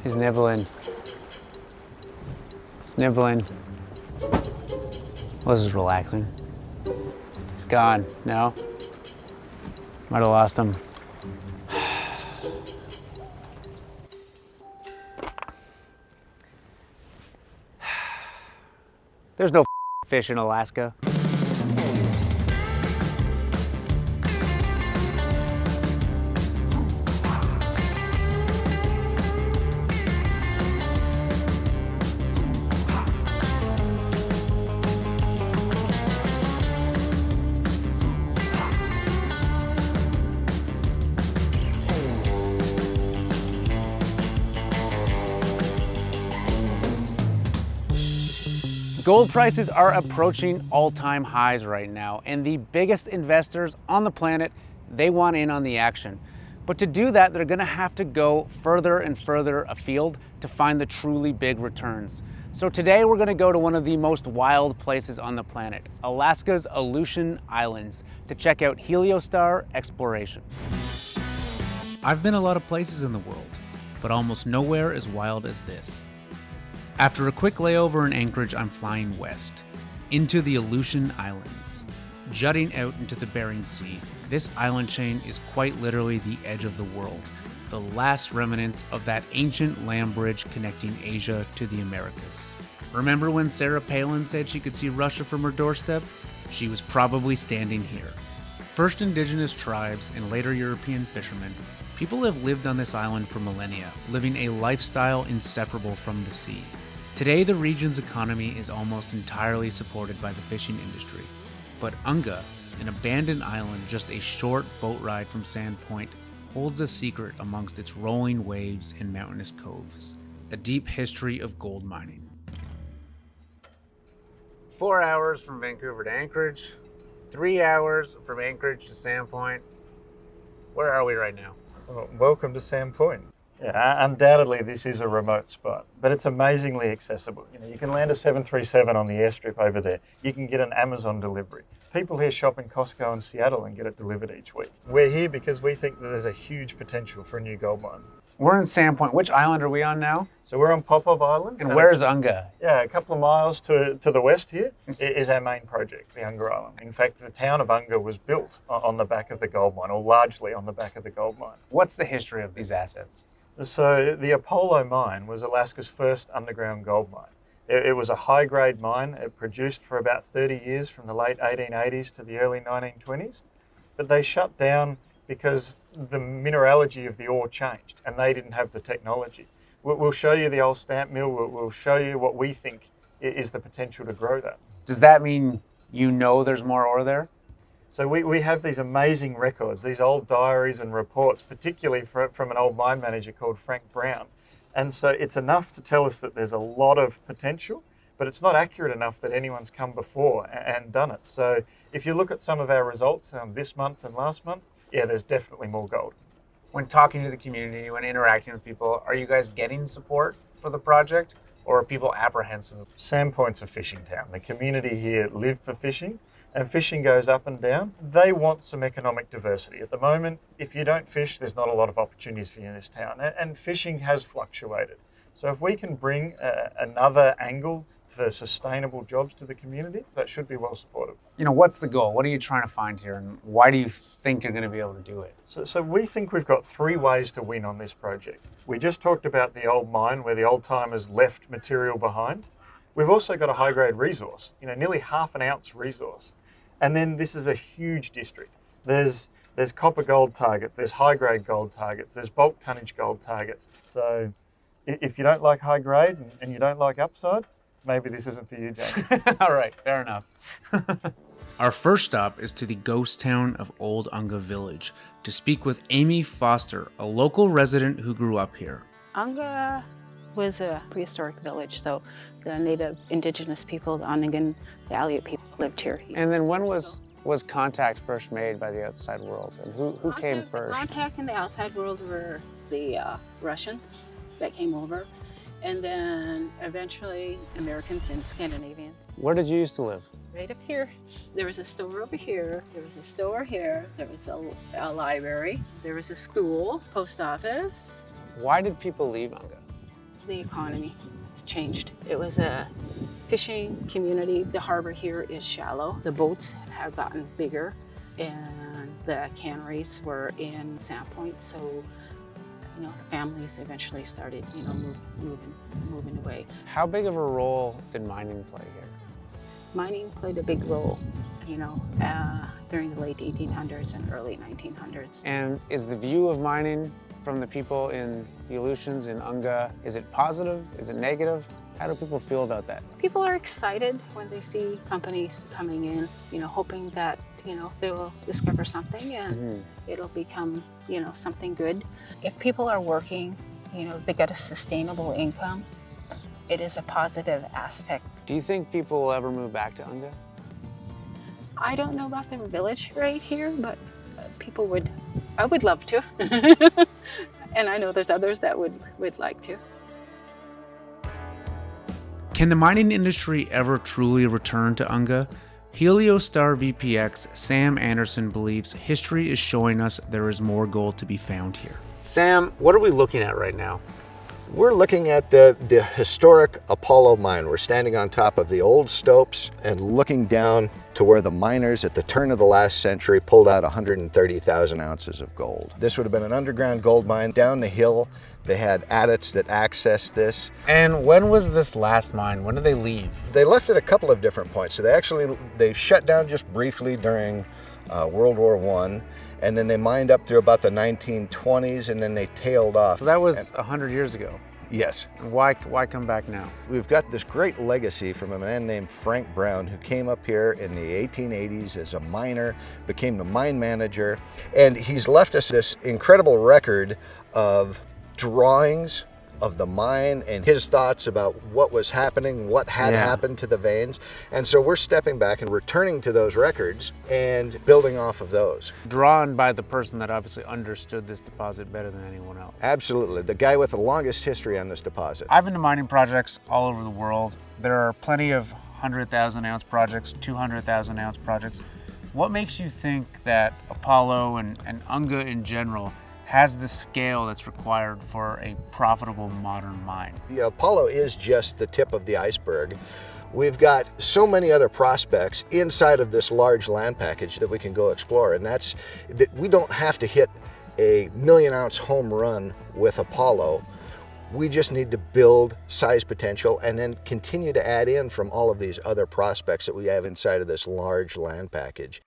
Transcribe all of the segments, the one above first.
He's nibbling. He's nibbling. Well, this is relaxing. He's gone. No? Might have lost him. There's no fish in Alaska. Gold prices are approaching all-time highs right now, and the biggest investors on the planet, they want in on the action. But to do that, they're gonna have to go further and further afield to find the truly big returns. So today we're gonna go to one of the most wild places on the planet, Alaska's Aleutian Islands, to check out Heliostar exploration. I've been a lot of places in the world, but almost nowhere as wild as this. After a quick layover in Anchorage, I'm flying west, into the Aleutian Islands. Jutting out into the Bering Sea, this island chain is quite literally the edge of the world, the last remnants of that ancient land bridge connecting Asia to the Americas. Remember when Sarah Palin said she could see Russia from her doorstep? She was probably standing here. First indigenous tribes and later European fishermen, people have lived on this island for millennia, living a lifestyle inseparable from the sea. Today, the region's economy is almost entirely supported by the fishing industry. But Unga, an abandoned island just a short boat ride from Sand Point, holds a secret amongst its rolling waves and mountainous coves. A deep history of gold mining. 4 hours from Vancouver to Anchorage, 3 hours from Anchorage to Sand Point. Where are we right now? Well, welcome to Sand Point. Yeah, undoubtedly this is a remote spot, but it's amazingly accessible. You can land a 737 on the airstrip over there. You can get an Amazon delivery. People here shop in Costco and Seattle and get it delivered each week. We're here because we think that there's a huge potential for a new gold mine. We're in Sand Point. Which island are we on now? So we're on Popov Island. And where's Unga? Yeah, a couple of miles to the west here is our main project, the Unga Island. In fact, the town of Unga was built on the back of the gold mine, or largely on the back of the gold mine. What's the history of these assets? So the Apollo mine was Alaska's first underground gold mine. It was a high-grade mine. It produced for about 30 years from the late 1880s to the early 1920s. But they shut down because the mineralogy of the ore changed and they didn't have the technology. We'll show you the old stamp mill. We'll show you what we think is the potential to grow that. Does that mean you know there's more ore there? So we have these amazing records, these old diaries and reports, particularly from an old mine manager called Frank Brown. And so it's enough to tell us that there's a lot of potential, but it's not accurate enough that anyone's come before and done it. So if you look at some of our results this month and last month, yeah, there's definitely more gold. When talking to the community, when interacting with people, are you guys getting support for the project, or are people apprehensive? Sand Point's a fishing town. The community here live for fishing, and fishing goes up and down. They want some economic diversity. At the moment, if you don't fish, there's not a lot of opportunities for you in this town, and fishing has fluctuated. So if we can bring another angle for sustainable jobs to the community, that should be well supported. You know, what's the goal? What are you trying to find here, and why do you think you're going to be able to do it? So we think we've got 3 ways to win on this project. We just talked about the old mine where the old timers left material behind. We've also got a high-grade resource, nearly half an ounce resource. And then this is a huge district. There's copper gold targets, there's high-grade gold targets, there's bulk tonnage gold targets. So if you don't like high grade and you don't like upside, maybe this isn't for you, Jamie. All right, fair enough. Our first stop is to the ghost town of Old Unga Village to speak with Amy Foster, a local resident who grew up here. Unga was a prehistoric village, so the native indigenous people, the Onegin, the Aleut people lived here. And then when was contact first made by the outside world? And who came first? Contact in the outside world were the Russians that came over, and then eventually Americans and Scandinavians. Where did you used to live? Right up here. There was a store over here, there was a store here, there was a library, there was a school, post office, Why did people leave Unga? The economy has changed. It was a fishing community. The harbor here is shallow. The boats have gotten bigger, and the canneries were in Sandpoint, so the families eventually started, moving away. How big of a role did mining play here? Mining played a big role, during the late 1800s and early 1900s. And is the view of mining from the people in the Aleutians in Unga, is it positive? Is it negative? How do people feel about that? People are excited when they see companies coming in, hoping that, they will discover something and it'll become, something good. If people are working, they get a sustainable income, it is a positive aspect. Do you think people will ever move back to Unga? I don't know about the village right here, but people would. I would love to. And I know there's others that would like to. Can the mining industry ever truly return to Unga? Heliostar VPX Sam Anderson believes history is showing us there is more gold to be found here. Sam, what are we looking at right now? We're looking at the historic Apollo mine. We're standing on top of the old stopes and looking down to where the miners at the turn of the last century pulled out 130,000 ounces of gold. This would have been an underground gold mine down the hill. They had adits that accessed this. And when was this last mine? When did they leave? They left at a couple of different points. So they shut down just briefly during World War I. And then they mined up through about the 1920s, and then they tailed off. So that was 100 years ago. Yes. Why come back now? We've got this great legacy from a man named Frank Brown, who came up here in the 1880s as a miner, became the mine manager, and he's left us this incredible record of drawings of the mine and his thoughts about what was happening, what had happened to the veins. And so we're stepping back and returning to those records and building off of those. Drawn by the person that obviously understood this deposit better than anyone else. Absolutely, the guy with the longest history on this deposit. I've been to mining projects all over the world. There are plenty of 100,000 ounce projects, 200,000 ounce projects. What makes you think that Apollo and Unga in general has the scale that's required for a profitable modern mine? The Apollo is just the tip of the iceberg. We've got so many other prospects inside of this large land package that we can go explore, and that's that we don't have to hit a 1 million ounce home run with Apollo. We just need to build size potential and then continue to add in from all of these other prospects that we have inside of this large land package.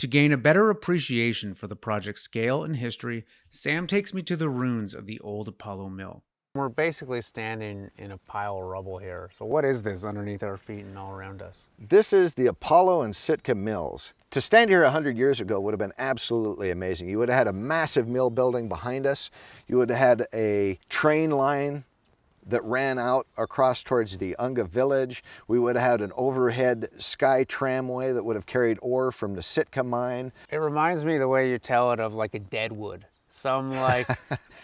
To gain a better appreciation for the project's scale and history, Sam takes me to the ruins of the old Apollo mill. We're basically standing in a pile of rubble here. So what is this underneath our feet and all around us? This is the Apollo and Sitka mills. To stand here 100 years ago would have been absolutely amazing. You would have had a massive mill building behind us. You would have had a train line that ran out across towards the Unga village. We would have had an overhead sky tramway that would have carried ore from the Sitka mine. It reminds me the way you tell it of like a Deadwood. Some like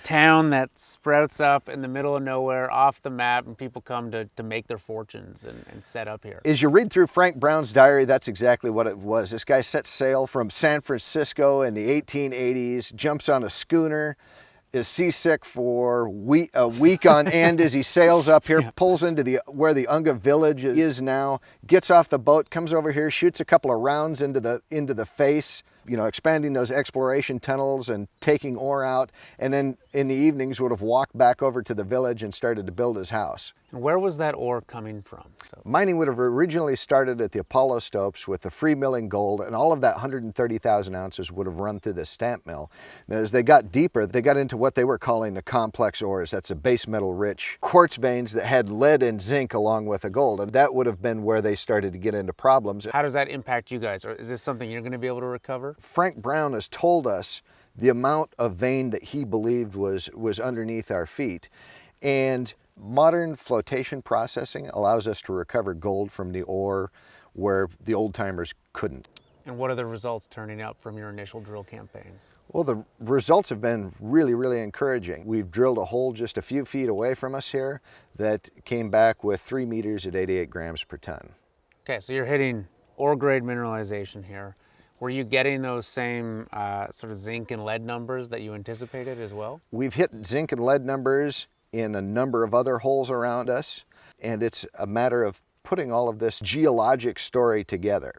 town that sprouts up in the middle of nowhere off the map, and people come to make their fortunes and set up here. As you read through Frank Brown's diary, that's exactly what it was. This guy sets sail from San Francisco in the 1880s, jumps on a schooner, is seasick for a week on end as he sails up here, pulls into where the Unga village is now, gets off the boat, comes over here, shoots a couple of rounds into the face, expanding those exploration tunnels and taking ore out, and then in the evenings would have walked back over to the village and started to build his house. And where was that ore coming from? Mining would have originally started at the Apollo stopes with the free milling gold, and all of that 130,000 ounces would have run through the stamp mill. And as they got deeper, they got into what they were calling the complex ores. That's the base metal rich quartz veins that had lead and zinc along with the gold, and that would have been where they started to get into problems. How does that impact you guys? Or is this something you're going to be able to recover? Frank Brown has told us the amount of vein that he believed was underneath our feet, and modern flotation processing allows us to recover gold from the ore where the old timers couldn't. And what are the results turning up from your initial drill campaigns? Well, the results have been really, really encouraging. We've drilled a hole just a few feet away from us here that came back with 3 meters at 88 grams per ton. Okay, so you're hitting ore grade mineralization here. Were you getting those same sort of zinc and lead numbers that you anticipated as well? We've hit zinc and lead numbers in a number of other holes around us, and it's a matter of putting all of this geologic story together.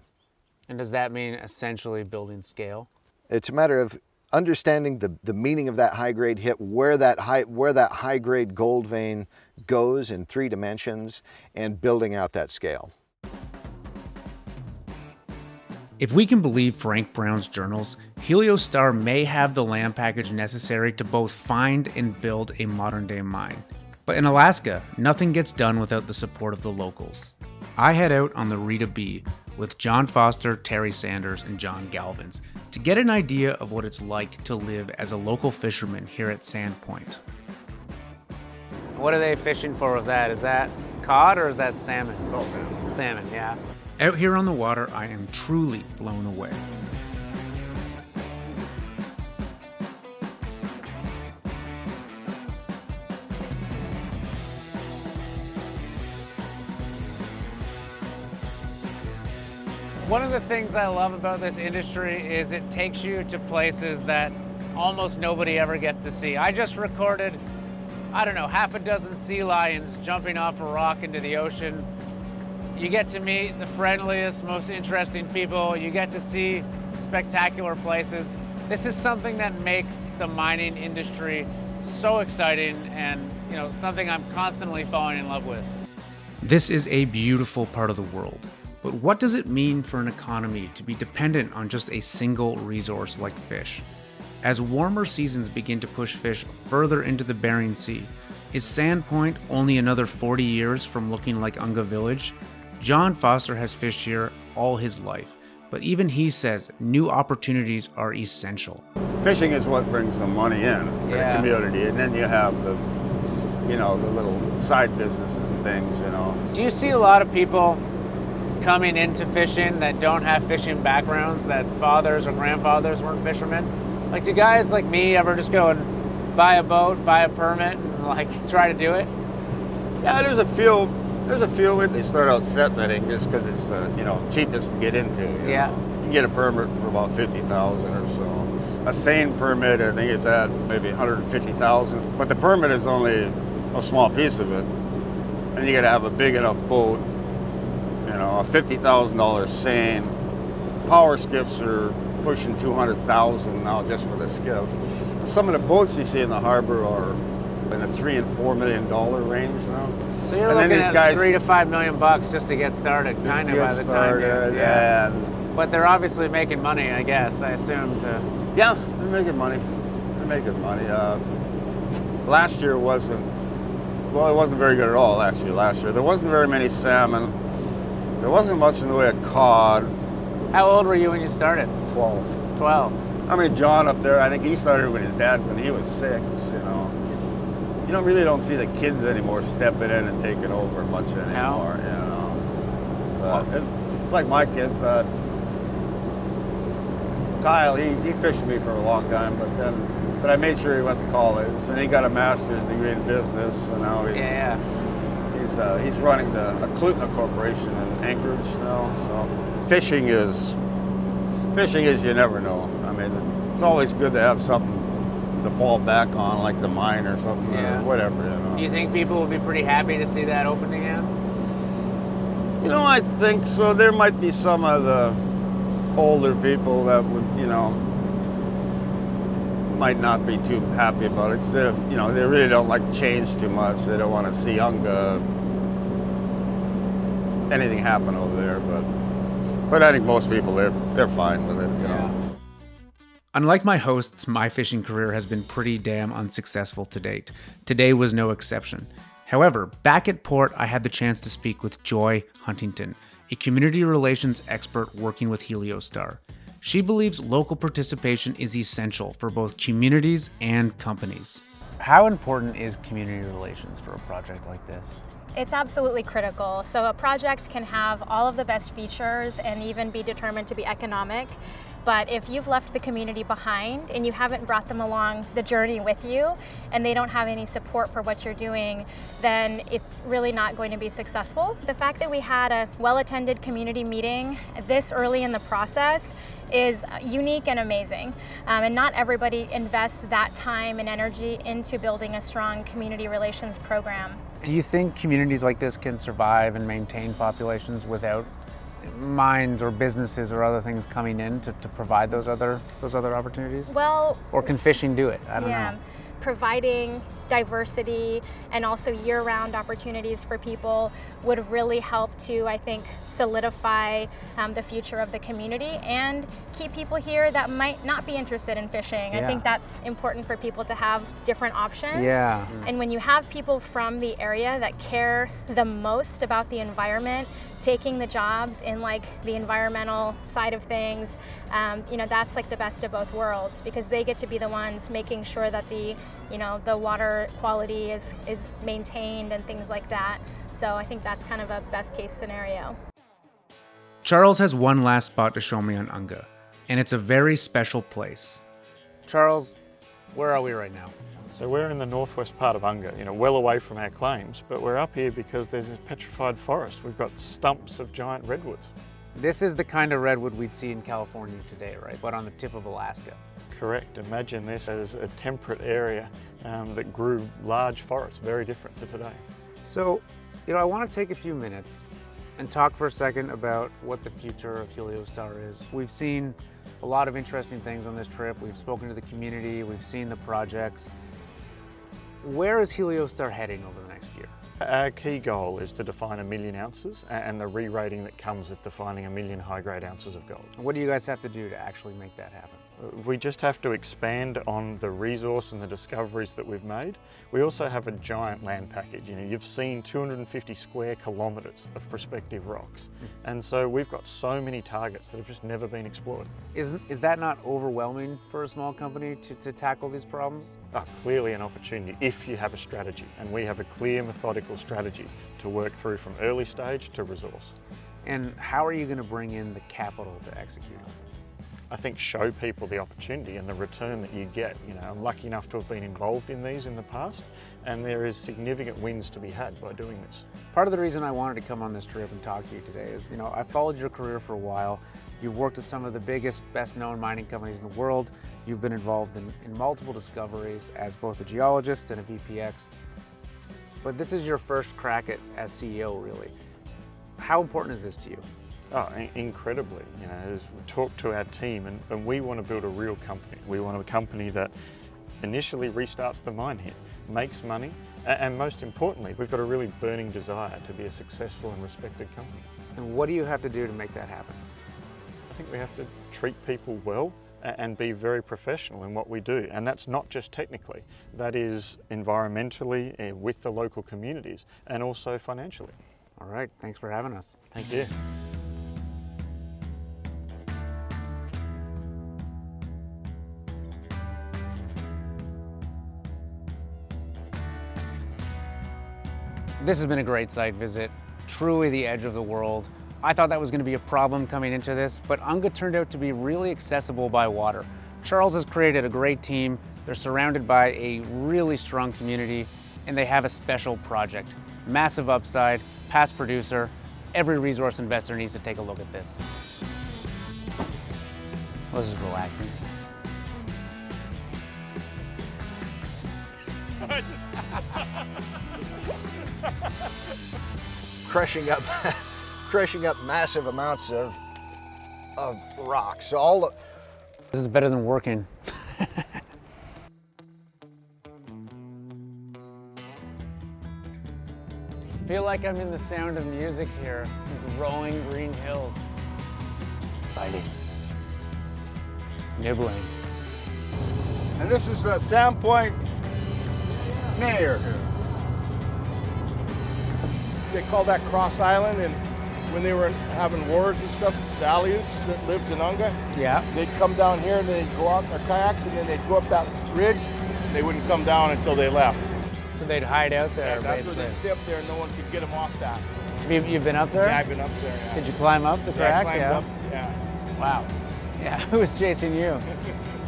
And does that mean essentially building scale? It's a matter of understanding the meaning of that high-grade hit, where that high-grade gold vein goes in 3 dimensions, and building out that scale. If we can believe Frank Brown's journals, Heliostar may have the land package necessary to both find and build a modern-day mine. But in Alaska, nothing gets done without the support of the locals. I head out on the Rita B with John Foster, Terry Sanders, and John Galvins to get an idea of what it's like to live as a local fisherman here at Sandpoint. What are they fishing for with that? Is that cod or is that salmon? It's all salmon. Salmon, yeah. Out here on the water, I am truly blown away. One of the things I love about this industry is it takes you to places that almost nobody ever gets to see. I just recorded, I don't know, half a dozen sea lions jumping off a rock into the ocean. You get to meet the friendliest, most interesting people. You get to see spectacular places. This is something that makes the mining industry so exciting and, you know, something I'm constantly falling in love with. This is a beautiful part of the world. But what does it mean for an economy to be dependent on just a single resource like fish? As warmer seasons begin to push fish further into the Bering Sea, is Sandpoint only another 40 years from looking like Unga Village? John Foster has fished here all his life, but even he says new opportunities are essential. Fishing is what brings the money in to the community, and then you have the, you know, the little side businesses and things, you know. Do you see a lot of people coming into fishing that don't have fishing backgrounds, that's fathers or grandfathers weren't fishermen? Like, do guys like me ever just go and buy a boat, buy a permit, and like try to do it? Yeah, there's a few. They start out set netting just because it's you know, cheapest to get into. You know? You can get a permit for about $50,000 or so. A seine permit, I think, is at maybe $150,000. But the permit is only a small piece of it, and you got to have a big enough boat. You know, a $50,000 seine. Power skiffs are pushing $200,000 now just for the skiff. Some of the boats you see in the harbor are in the $3 and $4 million range now. So you're looking at $3 to $5 million just to get started, kind of by the time. Yeah. But they're obviously making money, I guess. I assume. Yeah, they're making money. Last year wasn't very good at all. Actually, last year there wasn't very many salmon. There wasn't much in the way of cod. How old were you when you started? 12. 12. I mean, John up there, I think he started with his dad when he was 6, you know. You really don't see the kids anymore stepping in and taking over much anymore, you know. But like my kids, Kyle, he fished with me for a long time, but I made sure he went to college, and he got a master's degree in business, and now he's running the Klutna Corporation in Anchorage now. So fishing is you never know. I mean, it's always good to have something to fall back on, like the mine or something, or whatever, you know. Do you think people will be pretty happy to see that open again? You know, I think so. There might be some of the older people that would, you know, might not be too happy about it, because you know, they really don't like change too much. They don't want to see Unga, anything happen over there, but I think most people, they're fine with it, you know. Unlike my hosts, my fishing career has been pretty damn unsuccessful to date. Today was no exception. However, back at port, I had the chance to speak with Joy Huntington, a community relations expert working with Heliostar. She believes local participation is essential for both communities and companies. How important is community relations for a project like this? It's absolutely critical. So a project can have all of the best features and even be determined to be economic. But if you've left the community behind and you haven't brought them along the journey with you, and they don't have any support for what you're doing, then it's really not going to be successful. The fact that we had a well-attended community meeting this early in the process is unique and amazing. And not everybody invests that time and energy into building a strong community relations program. Do you think communities like this can survive and maintain populations without mines or businesses or other things coming in to provide those other opportunities? Well, or can fishing do it? I don't know. Providing diversity and also year-round opportunities for people would really help to, I think, solidify the future of the community and keep people here that might not be interested in fishing. Yeah. I think that's important for people to have different options. Yeah. And when you have people from the area that care the most about the environment, taking the jobs in like the environmental side of things, you know, that's like the best of both worlds, because they get to be the ones making sure that the water quality is maintained and things like that. So I think that's kind of a best case scenario. Charles has one last spot to show me on Unga, and it's a very special place. Charles, where are we right now? So we're in the northwest part of Unga, well away from our claims, but we're up here because there's this petrified forest. We've got stumps of giant redwoods. This is the kind of redwood we'd see in California today, right? But on the tip of Alaska. Correct. Imagine this as a temperate area that grew large forests, very different to today. So, I want to take a few minutes and talk for a second about what the future of Heliostar is. We've seen a lot of interesting things on this trip. We've spoken to the community, we've seen the projects. Where is Heliostar heading over the next year? Our key goal is to define 1 million ounces and the re-rating that comes with defining 1 million high-grade ounces of gold. What do you guys have to do to actually make that happen? We just have to expand on the resource and the discoveries that we've made. We also have a giant land package. You've seen 250 square kilometres of prospective rocks. And so we've got so many targets that have just never been explored. Is that not overwhelming for a small company to tackle these problems? Clearly an opportunity if you have a strategy, and we have a clear methodical strategy to work through from early stage to resource. And how are you going to bring in the capital to execute? I think show people the opportunity and the return that you get. I'm lucky enough to have been involved in these in the past, and there is significant wins to be had by doing this. Part of the reason I wanted to come on this trip and talk to you today is, I've followed your career for a while. You've worked with some of the biggest, best-known mining companies in the world. You've been involved in multiple discoveries as both a geologist and a VPX. But this is your first crack as CEO, really. How important is this to you? Incredibly. As we talk to our team, and we want to build a real company. We want a company that initially restarts the mine here, makes money, and most importantly, we've got a really burning desire to be a successful and respected company. And what do you have to do to make that happen? I think we have to treat people well and be very professional in what we do. And that's not just technically, that is environmentally, with the local communities, and also financially. All right, thanks for having us. Thank you. This has been a great site visit, truly the edge of the world. I thought that was going to be a problem coming into this, but Unga turned out to be really accessible by water. Charles has created a great team. They're surrounded by a really strong community, and they have a special project. Massive upside, past producer. Every resource investor needs to take a look at this. Well, this is relaxing. crushing up massive amounts of rock. So this is better than working. I feel like I'm in the Sound of Music here. These rolling green hills. Biting. Nibbling. And this is the Sandpoint Mayor. They call that Cross Island, and when they were having wars and stuff, the Aleuts that lived in Unga, they'd come down here and then they'd go out in their kayaks and then they'd go up that ridge. They wouldn't come down until they left. So they'd hide out there, That's basically. where they'd stay up there and no one could get them off that. You've been up there? Yeah, I've been up there, yeah. Did you climb up the crack? I climbed up, yeah. Wow. Yeah, who was chasing you?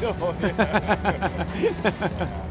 Oh, yeah.